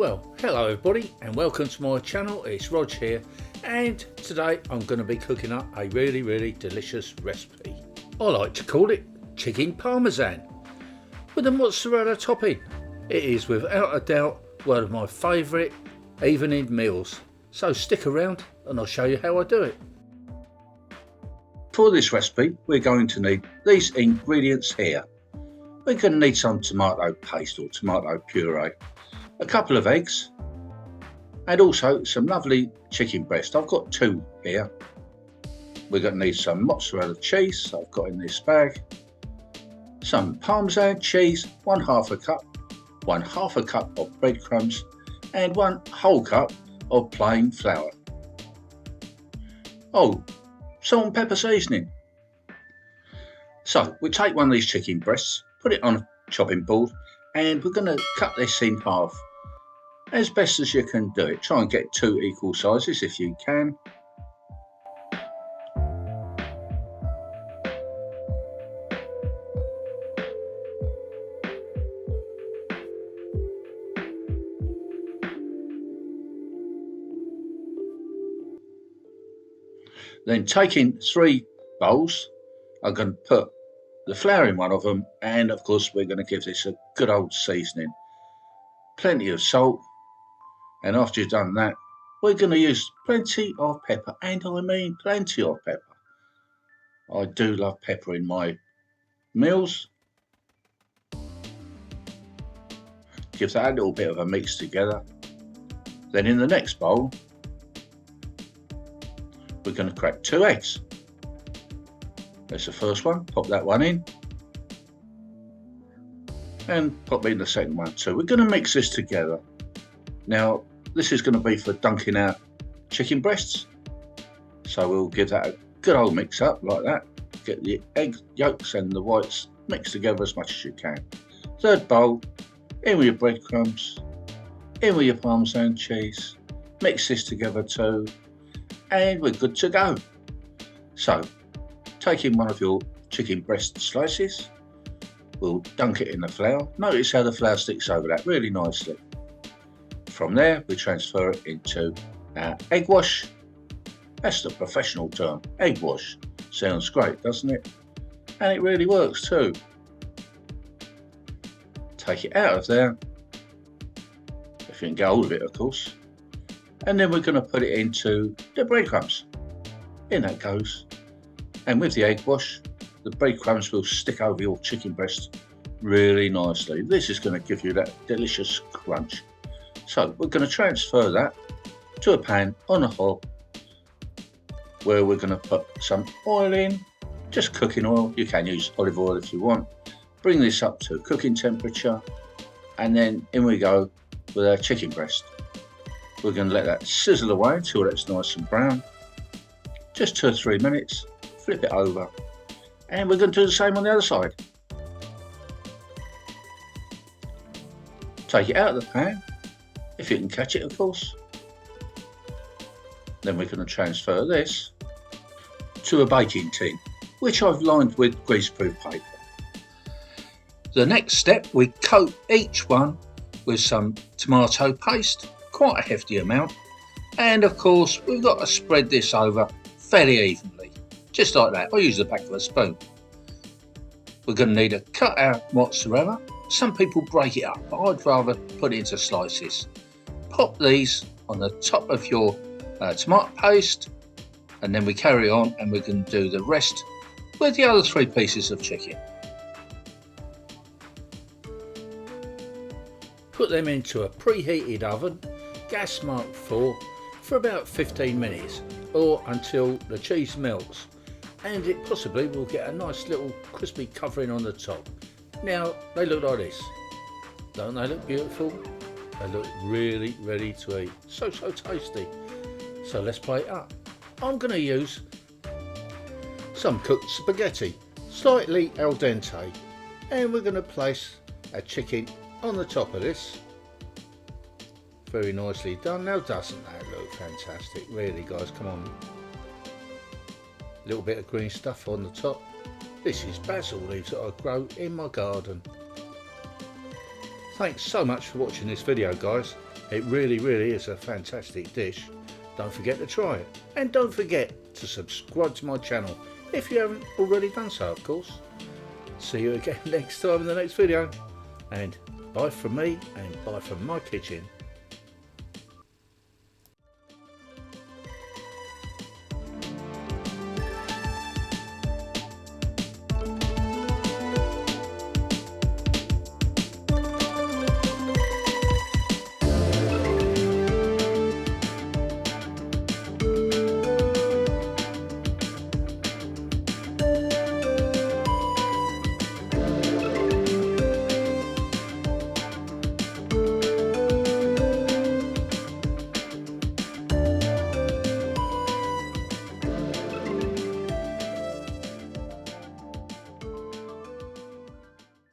Well, hello everybody and welcome to my channel. It's Rog here, and today I'm going to be cooking up a really delicious recipe. I like to call it chicken parmesan with a mozzarella topping. It is without a doubt one of my favourite evening meals, so stick around and I'll show you how I do it. For this recipe we're going to need these ingredients here. We're going to need some tomato paste or tomato puree, a couple of eggs, and also some lovely chicken breast. I've got 2 here. We're going to need some mozzarella cheese I've got in this bag, some Parmesan cheese, 1/2 a cup, 1/2 a cup of breadcrumbs, and 1 whole cup of plain flour. Oh, salt and pepper seasoning. So we take one of these chicken breasts, put it on a chopping board, and we're going to cut this in half as best as you can do it. Try and get 2 equal sizes if you can. Then taking 3 bowls, I'm going to put the flour in one of them, and of course we're going to give this a good old seasoning. Plenty of salt, and after you've done that we're going to use plenty of pepper, and I mean plenty of pepper. I do love pepper in my meals. Give that a little bit of a mix together. Then in the next bowl we're going to crack 2 eggs. There's the first one, pop that one in, and pop in the second one too. We're going to mix this together. Now this is going to be for dunking our chicken breasts, so we'll give that a good old mix up like that. Get the egg yolks and the whites mixed together as much as you can. Third bowl, in with your breadcrumbs, in with your Parmesan cheese, mix this together too, and we're good to go. So taking one of your chicken breast slices, we'll dunk it in the flour. Notice how the flour sticks over that really nicely. From there we transfer it into our egg wash. That's the professional term, egg wash. Sounds great, doesn't it? And it really works too. Take it out of there, if you can get hold of it of course, and then we're going to put it into the breadcrumbs. In that goes. And with the egg wash, the breadcrumbs will stick over your chicken breast really nicely. This is going to give you that delicious crunch. So we're going to transfer that to a pan on a hob, where we're going to put some oil in, just cooking oil. You can use olive oil if you want. Bring this up to cooking temperature, and then in we go with our chicken breast. We're going to let that sizzle away until it's nice and brown. Just 2 or 3 minutes. Flip it over, and we're going to do the same on the other side. Take it out of the pan, if you can catch it of course. Then we're going to transfer this to a baking tin, which I've lined with greaseproof paper. The next step, we coat each one with some tomato paste, quite a hefty amount, and of course we've got to spread this over fairly evenly. Just like that. I use the back of a spoon. We're going to need to cut our mozzarella. Some people break it up, but I'd rather put it into slices. Pop these on the top of your tomato paste, and then we carry on, and we're going to do the rest with the other 3 pieces of chicken. Put them into a preheated oven, gas mark 4, for about 15 minutes, or until the cheese melts, and it possibly will get a nice little crispy covering on the top. Now they look like this. Don't they look beautiful? They look really ready to eat. So tasty. So let's plate it up. I'm going to use some cooked spaghetti, slightly al dente, and we're going to place a chicken on the top of this. Very nicely done. Now doesn't that look fantastic? Really guys, come on. Little bit of green stuff on the top. This is basil leaves that I grow in my garden. Thanks so much for watching this video guys. It really, really is a fantastic dish. Don't forget to try it. And don't forget to subscribe to my channel if you haven't already done so, of course. See you again next time in the next video. And bye from me and bye from my kitchen.